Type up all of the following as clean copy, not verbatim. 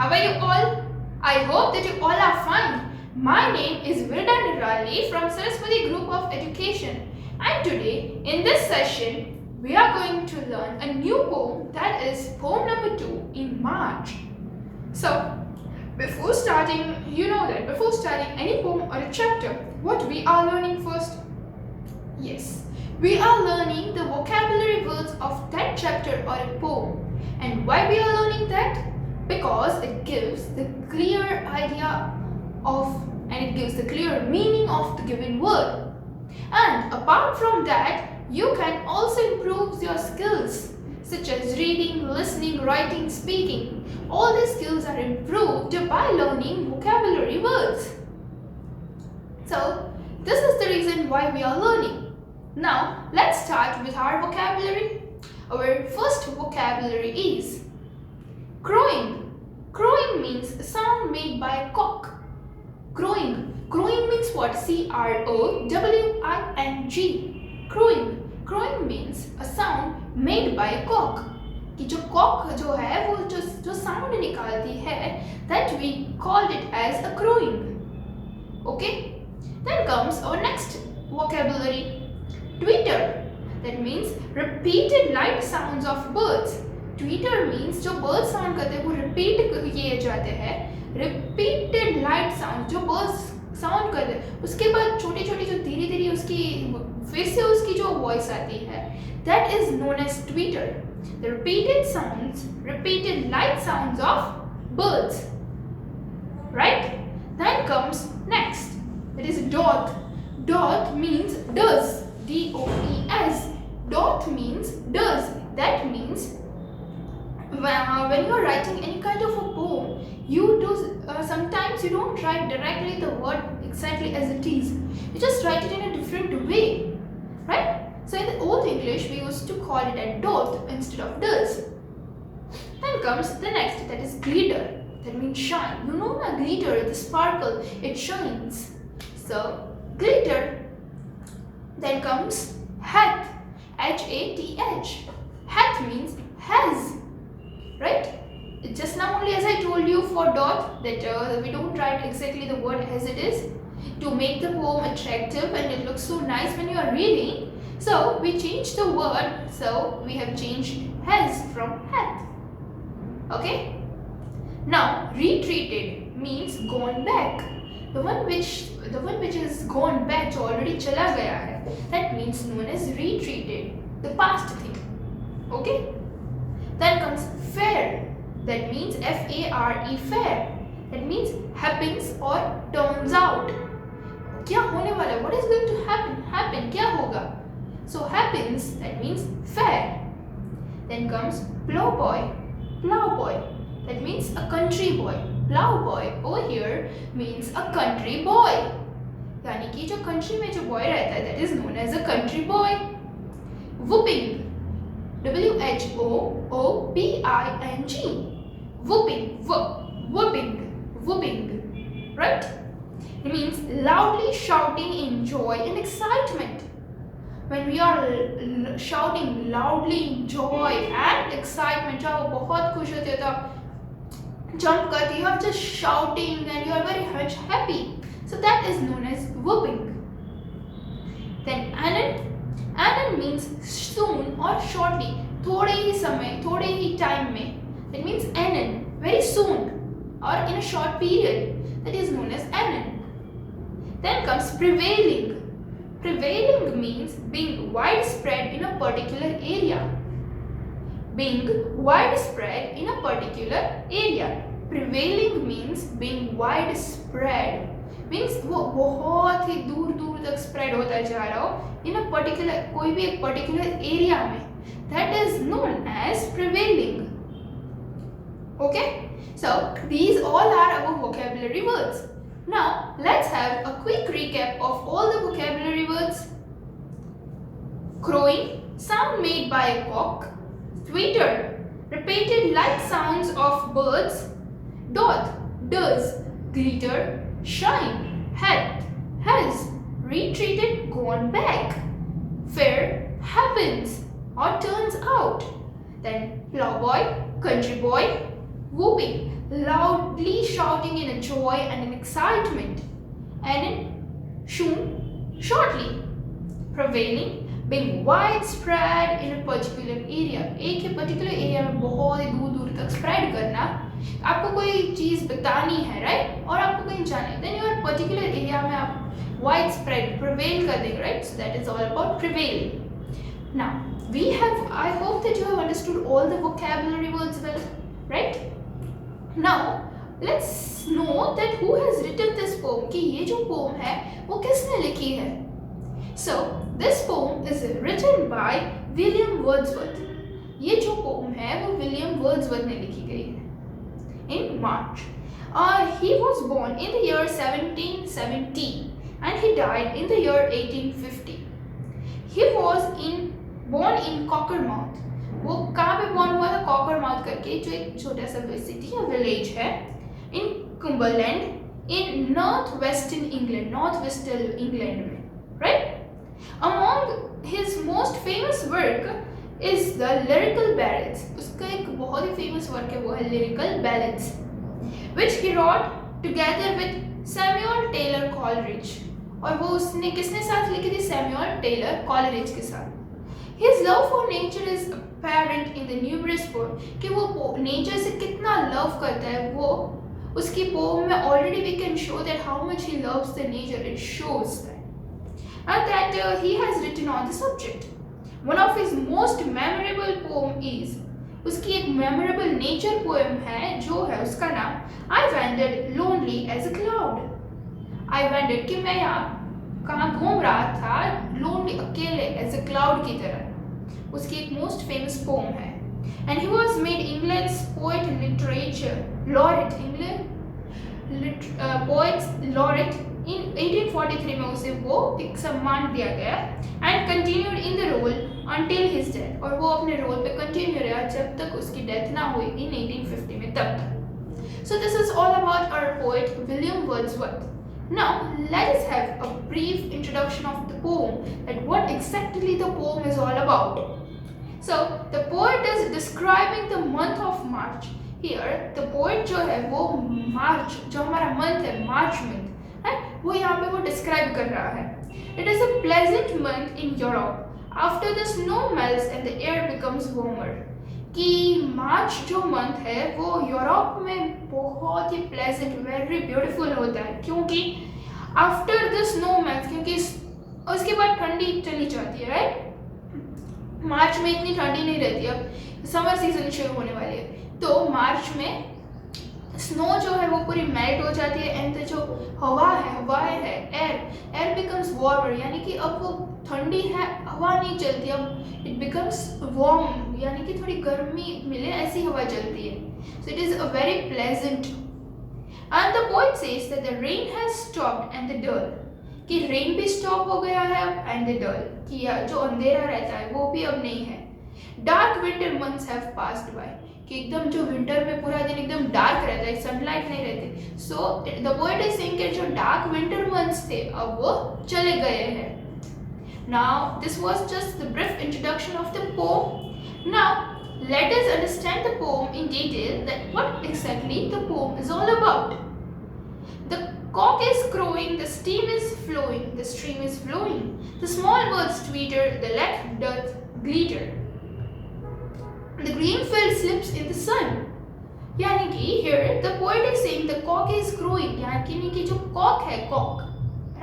how are you all? I hope that you all are fine. My name is Virda Nirali from Saraswati Group of Education, and today in this session we are going to learn a new poem, that is poem number 2 in March. So before starting any poem or a chapter, what we are learning first? Yes, we are learning the vocabulary words of that chapter or a poem. And why we are learning that? Because it gives the clear idea of and it gives the clear meaning of the given word. And apart from that, you can also improve your skills such as reading, listening, writing, speaking. All these skills are improved by learning vocabulary words. So this is the reason why we are learning. Now let's start with our vocabulary. Our first vocabulary is crowing. Crowing means a sound made by a cock. Crowing. Crowing means what? C-R-O-W-I-N-G. Crowing. Crowing means a sound made by a cock. कि जो cock जो है वो जो sound निकालती है, that we called it as a crowing. Okay? Then comes our next vocabulary. Tweeter. That means repeated light sounds of birds. Tweeter means जो bird sound करते हैं वो repeat किए जाते हैं. Repeated light sounds जो birds sound करते हैं उसके बाद छोटी छोटी जो धीरे धीरे उसकी फिर से उसकी जो voice आती है, that is known as tweeter. The repeated sounds, repeated light sounds of birds. Right? Then comes next. That is dot. Dot means does. D-O-E-S. Dot means does. That means when you are writing any kind of a poem, sometimes you don't write directly the word exactly as it is. You just write it in a different way, right? So in the old English, we used to call it a dot instead of does. Then comes the next, that is glitter. That means shine. You know the glitter, the sparkle, it shines. So glitter. Then comes hath. H-A-T-H. Hath means has. Right? Just now only as I told you for dot that we don't write exactly the word as it is to make the poem attractive and it looks so nice when you are reading. So we changed the word. So we have changed has from hath. Okay? Now retreated means gone back. The one which is gone back, जो already चला गया है, that means known as retreated, the past thing. Okay? Then comes fair. That means F-A-R-E, fair. That means happens or turns out. क्या होने वाला? What is going to happen? Happen. क्या होगा? So happens. That means fair. Then comes plowboy. Plowboy. That means a country boy. Plowboy over here means a country boy. यानी कि जो country में जो boy रहता है, that is known as a country boy. Whooping. W-H-O-O-P-I-N-G. Whooping. Whooping. Right? It means loudly shouting in joy and excitement. When we are shouting loudly in joy and excitement, जब बहुत खुश होते हो तो jump करते हो, just shouting and you are very much happy. So that is known as whooping. Then anon. Anon means soon or shortly. थोड़े ही समय, थोड़े ही time में. That means anon, very soon or in a short period. That is known as anon. Then comes prevailing. Prevailing means being widespread in a particular area. Being widespread in a particular area. Prevailing means being widespread. Means वो बहुत ही दूर दूर तक spread होता जा रहा हो in a particular कोई भी एक particular area में. That is known as prevailing. Okay? So these all are our vocabulary words. Now let's have a quick recap of all the vocabulary words. Crowing, sound made by a cock. Tweeter, repeated light sounds of birds. Dot, does. Glitter, shine. Hath, has. Retreated, gone back. Fair, happens or turns out. Then plowboy, country boy. whooping, loudly shouting in a joy and in excitement, and in soon, shortly, prevailing, being widespread in a particular area. एक ही particular area में बहुत ही दूर दूर तक spread करना. आपको कोई चीज़ बतानी है, right? और आपको कहीं जाना है, then your particular area में आप widespread, prevail कर देंगे, right? So that is all about prevailing. Now, I hope that you have understood all the vocabulary words well, right? Now, let's know that who has written this poem, कि ये जो poem है, वो किसने लिखी है? So, this poem is written by William Wordsworth. ये जो poem है, वो William Wordsworth ने लिखी गई है in March. He was born in the year 1770 and he died in the year 1850. He was born in Cockermouth. वो कहाँ पे born हुआ था? Cockermouth करके जो एक छोटा सा city या village है in Cumberland in northwestern England में, right? Among his most famous work is the Lyrical Ballads. उसका एक बहुत ही famous work है, वो है Lyrical Ballads, which he wrote together with Samuel Taylor Coleridge. और वो उसने किसने साथ लिखी थी? Samuel Taylor Coleridge के साथ. His love for nature is apparent in the numerous poems. कि वो nature से कितना love करता है, वो उसकी poem में already we can show that how much he loves the nature. It shows that he has written on the subject. One of his most memorable poem is, उसकी एक memorable nature poem है जो है उसका नाम I wandered lonely as a cloud. I wandered कि मैं यहाँ कहाँ घूम रहा था, lonely अकेले as a cloud की तरह. उसकी एक most famous poem है. And he was made England's poet literature laureate, poets laureate in 1843 में उसे वो एक सम्मान दिया गया and continued in the role until his death. और वो अपने रोल पे कंटिन्यू रहा जब तक उसकी डेथ ना हुई in 1850 में तब तक. So this is all about our poet William Wordsworth. Now let us have a brief introduction of the poem, that what exactly the poem is all about. So the poet is describing the month of March. Here the poet जो है वो March, जो हमारा month है, March month है, वो यहाँ पे वो describe कर रहा है. It is a pleasant month in Europe after the snow melts and the air becomes warmer. कि March जो month है वो यूरोप में बहुत ही pleasant, very beautiful होता है, क्योंकि after the snow melts, क्योंकि उसके बाद ठंडी चली जाती है, right? मार्च में इतनी ठंडी नहीं रहती, अब समर सीजन शुरू होने वाली है, तो मार्च में स्नो जो है वो पूरी मेल्ट हो जाती है एंड जो हवाएं है एयर बिकम्स वार्मर, यानी कि अब वो ठंडी है, हवा नहीं चलती, अब इट बिकम्स वार्म, यानी कि थोड़ी गर्मी मिले ऐसी हवा चलती है. So it is a very pleasant. And the poet says that the rain has stopped and the dull, कि रेन भी स्टॉप हो गया है अब एंड द डल, कि जो अंधेरा रहता है वो भी अब नहीं है. Dark winter months have passed by, कि एकदम जो विंटर में पूरा दिन एकदम डार्क रहता है, सनलाइट नहीं रहती. So the poet is saying कि जो डार्क विंटर मंथ्स थे अब वो चले गए हैं. Now this was just the brief introduction of the pome. Now let us understand the pome in detail, that what exactly the pome is all about. The cock is crowing, the steam is flowing, the stream is flowing, the small birds twitter, the lake doth glitter, the green field slips in the sun. यानी कि here the poet is saying the cock is crowing, यानी कि जो cock है, cock,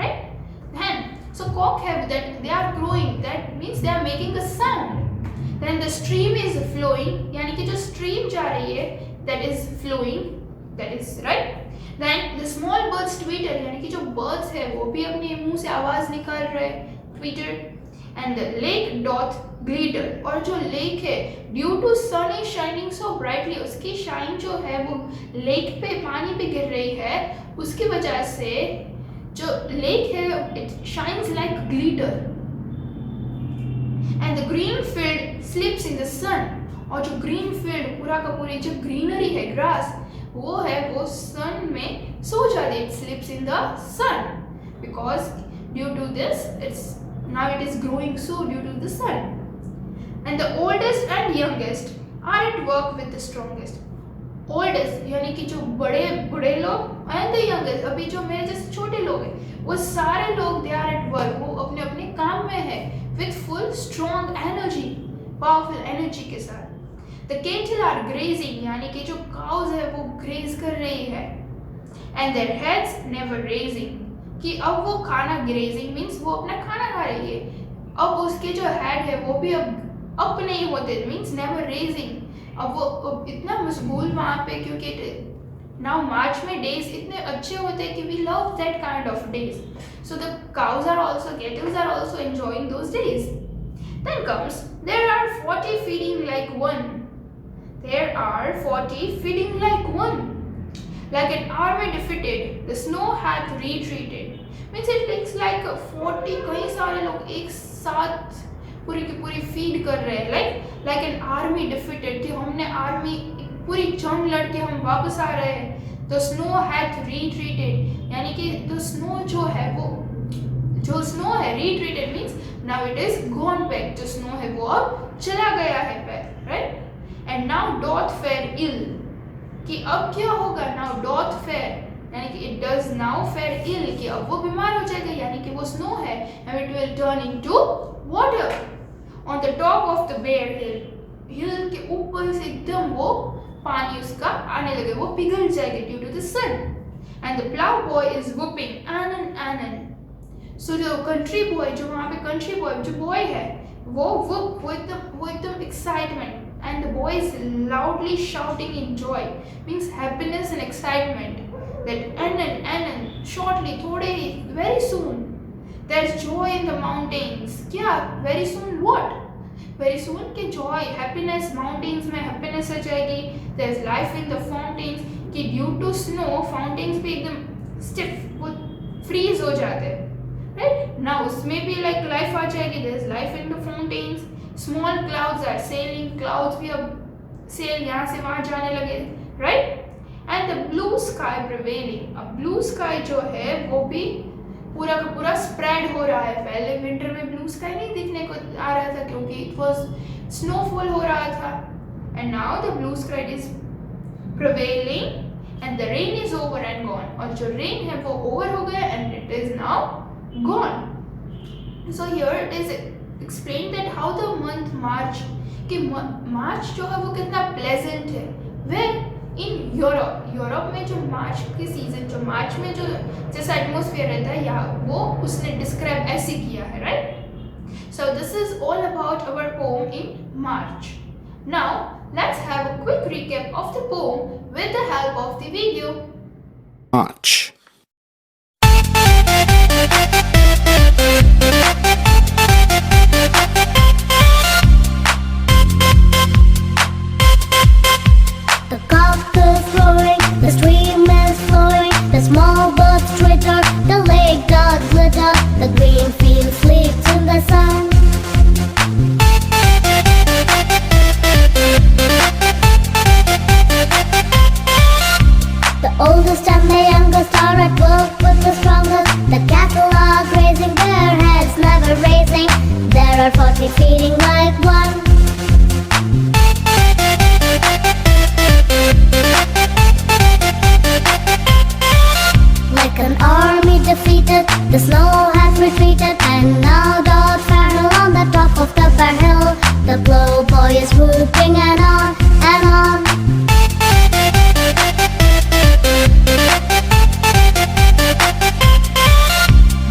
right? Then so cock है that they are crowing, that means they are making a sound. Then the stream is flowing, यानी कि जो stream जा रही है, that is flowing, that is right. Then the small birds twitter, यानी कि जो birds है वो भी अपने मुंह से आवाज निकाल रहे, twitter. And the lake doth glitter, और जो lake है due to sun is shining so brightly, उसकी shine जो है वो lake पे पानी पे गिर रही है, उसकी वजह से जो lake है it shines like glitter. And the green field sleeps in the sun, और जो green field पूरा का पूरी जो greenery है, grass वो है वो sun में सो जाती है, it sleeps in the sun because due to this now it is growing so due to the sun. And the oldest and youngest are at work with the strongest. Oldest यानी कि जो बड़े बड़े लोग and the youngest, अभी जो मेरे जैसे छोटे लोग हैं वो सारे लोग दे आर एट वर्क, वो अपने अपने काम में है with full strong energy, powerful energy के साथ। द केटल आर ग्रेजिंग यानी कि जो काउज है वो ग्रेज कर रही है, and their heads never raising कि अब वो खाना, ग्रेजिंग मीन्स वो अपना खाना खा रही है, अब उसके जो हेड है वो भी अब अप नहीं होते, मीन्स नेवर रेजिंग। अब वो इतना मशगूल वहाँ पे, क्योंकि नाउ मार्च में डेज इतने अच्छे होते हैं कि we love that kind of days, so the cows are also, cattles are also enjoying those days. Then comes there are 40 feeding like one, there are 40 feeding like one, like an army defeated, the snow hath retreated, means it looks like 40 कई सारे लोग एक साथ पूरी की पूरी feed कर रहे हैं, like an army defeated कि हमने आर्मी पूरी जंग लड़के हम वापस आ रहे हैं। the snow hath retreated यानी कि the snow जो है वो, जो snow है retreated means now it is gone back, जो snow है वो अब चला गया है back, right? and now doth fare ill कि अब क्या होगा, now doth fare यानी कि it does now fare ill कि अब वो बीमार हो जाएगा, यानी कि वो स्नो है and it will turn into water on the top of the bare hill, हिल के ऊपर से एकदम वो पानी उसका आने लगे, वो पिघल जाएगा due to the sun, and the plow boy is whooping anon anon, so the country boy, जो वहाँ पे country boy जो boy है वो एकदम excitement, and the boy is loudly shouting in joy, means happiness and excitement, that anon shortly, थोड़े ही, very soon there's joy in the mountains, क्या very soon what, very soon कि joy, happiness, mountains में happiness आ जाएगी, there's life in the fountains कि due to snow fountains भी एकदम stiff, वो freeze हो जाते हैं, right? now उसमें भी like life आ जाएगी, there's life in the fountains, small clouds are sailing, clouds भी अब sail यहाँ से वहाँ जाने लगे, right? and the blue sky prevailing, अब blue sky जो है वो भी पूरा का पूरा spread हो रहा है, पहले winter में blue sky नहीं दिखने को आ रहा था क्योंकि it was snowfall हो रहा था, and now the blue sky is prevailing and the rain is over and gone, और जो rain है वो over हो गया and it is now gone। so here it is explain that how the month March कि मार्च जो है वो कितना प्लेजेंट है, वेन इन यूरोप में जो मार्च की सीजन, जो मार्च में जो जैसा एटमोसफियर रहता है यहाँ, वो उसने डिस्क्राइब ऐसे किया है, right? So this is all about our poem in March. Now let's have a quick recap of the poem with the help of the video. March. The cock is crowing, the stream is flowing, the small birds twitter, the lake does glitter, the green field sleeps in the sun. The oldest and the youngest are at work with the strongest, the cattle are grazing, their heads never raising, there are 40 feeding like one. Like an army defeated, the snow has retreated, and now doth farewell on the top of the bare hill. The plowboy is whooping and on and on.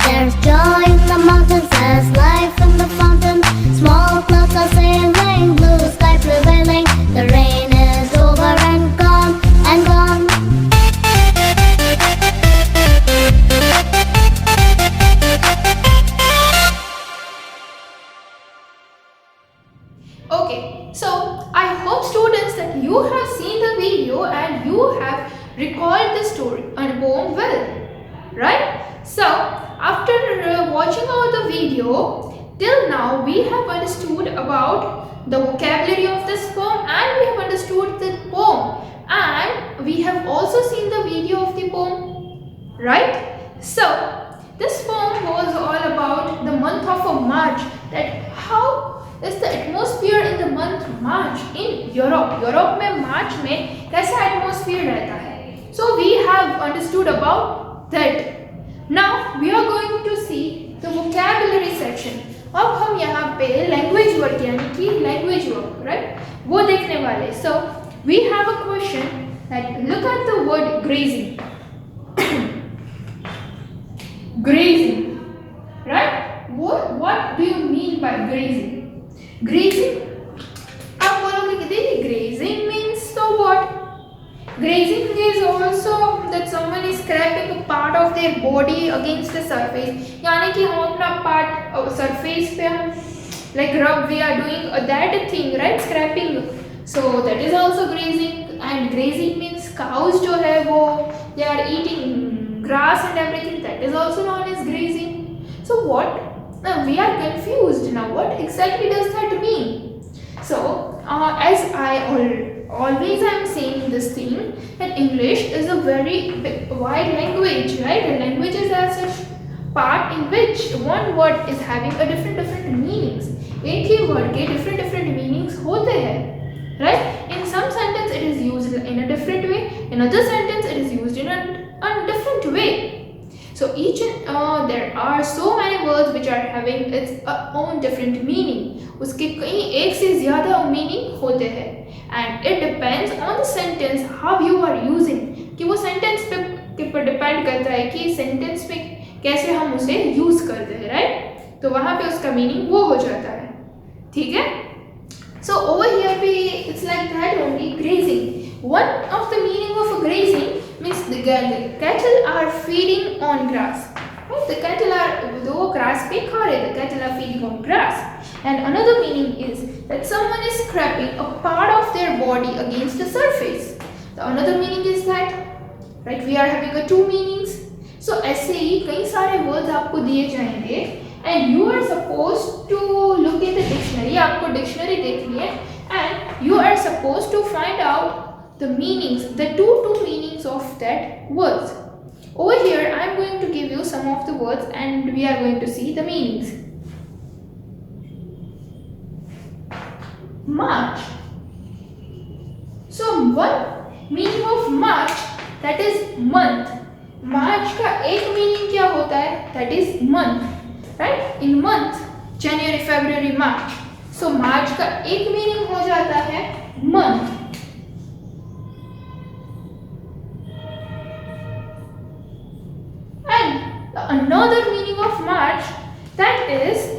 There's joy in the mountains, there's life in the fountain. Small clouds are sailing, blue sky prevailing. The rain is over and gone and gone. Okay, so I hope students that you have seen the video and you have recalled the story and poem well, right? So after watching out the video, till now we have understood about the vocabulary of this poem and we have understood the poem and we have also seen the video of the poem, right? So this poem was all about the month of March, that how is the atmosphere in the month March in Europe. Europe में मार्च में कैसा atmosphere रहता है? So we have understood about that. Now we are going to see the vocabulary section. अब हम यहाँ पे language word यानी कि language word, right? वो देखने वाले. So we have a question that look at the word grazing. Grazing, right? What do you mean by grazing? Grazing, आप बोलोगे कि देखिए grazing means so what? Grazing is also that someone is scraping a part of their body against the surface. यानी कि हम अपना part surface पे हम like rub, we are doing that thing, right? Scraping. So that is also grazing. And grazing means cows जो है वो they are eating grass and everything. That is also known as grazing. So what? Now we are confused now. What exactly does that mean? So as I always am saying this thing that English is a very wide language, right? The languages are such part in which one word is having a different meanings. एक ही word के different meanings होते हैं, right? In some sentence it is used in a different way. In other sentence it is used in a different way. So each there are so many words which are having its own different meaning. उसके कई एक से ज़्यादा meaning होते हैं. And it depends on the sentence how you are using. कि वो sentence पे depend करता है कि sentence पे कैसे हम उसे use करते हैं, right? तो वहाँ पे उसका meaning वो हो जाता है, ठीक है? So over here पे it's like that only, grazing. One of the meaning of grazing means the cattle are feeding on grass. Right? The cattle are वो grass पे खा रहे, the cattle are feeding on grass. And another meaning is that someone is scraping a part of their body against the surface. The another meaning is that, right? We are having a two meanings. So ऐसे ही कई सारे words आपको दिए जाएंगे and you are supposed to look at the dictionary. आपको dictionary देखनी है and you are supposed to find out the meanings, the two meanings of that words. Over here I am going to give you some of the words and we are going to see the meanings. March. So one meaning of March, that is month. March का एक meaning क्या होता है? That is month, right? In month, January, February, March. So March का एक meaning हो जाता है month. And another meaning of March, that is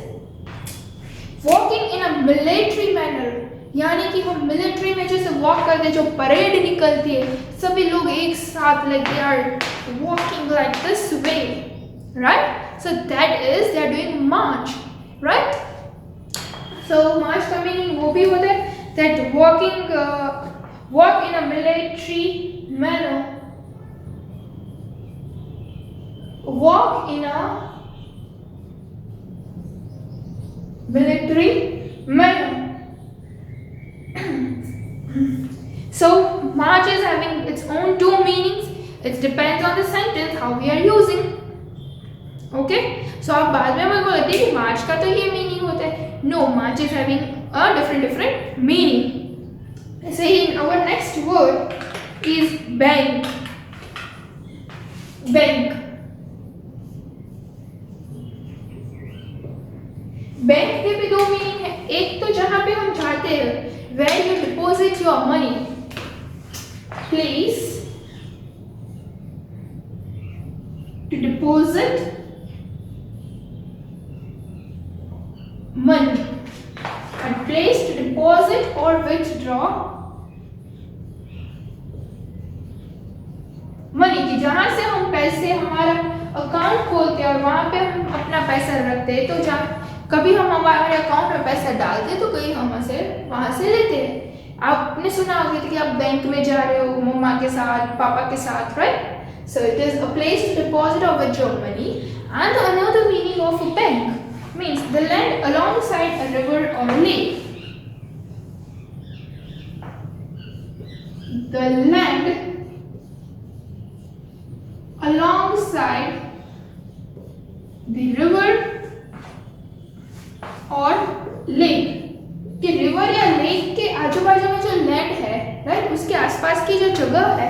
walking in a military manner. यानी कि हम मिलिट्री में जैसे वॉक करते हैं, जो परेड निकलती है, सभी लोग एक साथ like they are walking like this way, right? So that is they are doing march, right? So march का meaning वो भी होता है that walk in a military manner, walk in a military manner. So march is having its own two meanings. It depends on the sentence how we are using. Okay? So आप बाद में मत बोलते कि march का तो ये meaning होता है. No, march is having a different meaning. Say in our next word is bank. Bank. Bank के भी दो मीनिंग है. एक तो जहाँ पे हम जाते हैं where you deposit your money, place to deposit money, a place to deposit or withdraw money, कि जहाँ से हम पैसे हमारा अकाउंट खोलते हैं और वहाँ पे हम अपना पैसा रखते हैं. तो जहाँ कभी हम हमारे अकाउंट में पैसा डालते हैं तो कहीं हम उसे वहाँ से लेते हैं. आपने सुना होगा कि आप बैंक में जा रहे हो मम्मा के साथ, पापा के साथ, right? So it is a place to deposit or withdraw money. And another meaning of a bank means the land alongside a river or a lake. The land alongside the river or lake. कि river या lake के आजू बाजू में जो land है, right, उसके आसपास की जो जगह है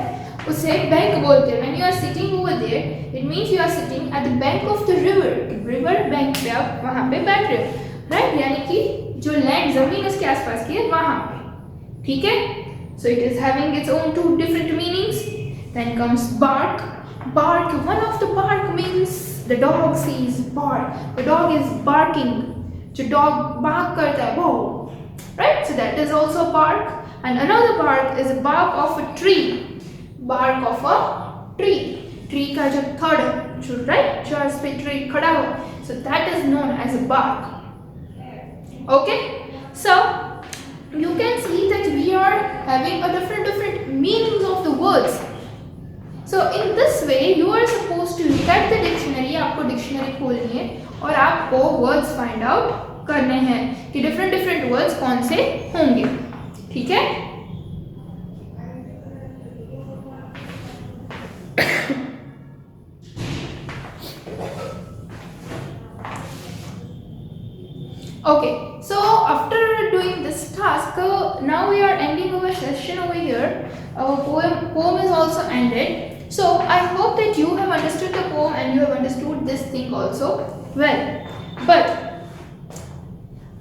उसे बैंक बोलते हैं. When you are sitting over there, it means you are sitting at the bank of the river. River bank पे आप वहाँ पे बैठ रहे हो, राइट, यानी कि जो लैंड जमीन उसके आसपास की है वहाँ पे. ठीक है. So it is having its own two different meanings. Then comes bark. Bark, one of the bark means the dog sees bark. The dog is barking. जो dog bark करता है वो, right? So that is also bark. And another bark is a bark of a tree. Bark of a tree. Tree का जो third, जो right, जो इस पे tree खड़ा हो, so that is known as a bark. Okay? So you can see that we are having a different meanings of the words. So in this way you are supposed to look at the dictionary. आपको dictionary खोलनी है और आपको words find out करने हैं कि different words कौन से होंगे. ठीक है. Okay, so after doing this task, now we are ending our session over here. Our poem is also ended. So I hope that you have understood the poem and you have understood this thing also well. But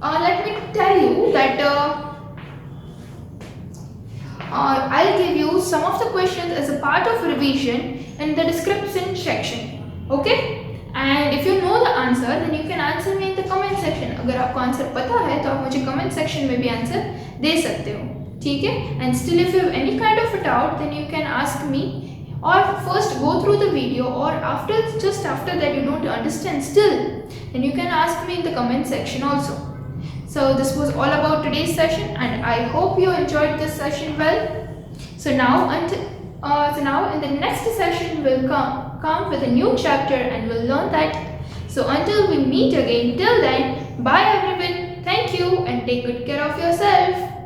let me tell you that I'll give you some of the questions as a part of revision in the description section. Okay? And if you know the answer, then you can answer me in the comment section. अगर आपको answer पता है तो आप मुझे comment section में भी answer दे सकते हो. ठीक है. And still if you have any kind of a doubt, then you can ask me, or first go through the video, or just after that you don't understand still, then you can ask me in the comment section also. So this was all about today's session, and I hope you enjoyed this session well. So now in the next session we'll come with a new chapter and we'll learn that. So until we meet again, till then, bye everyone. Thank you and take good care of yourself.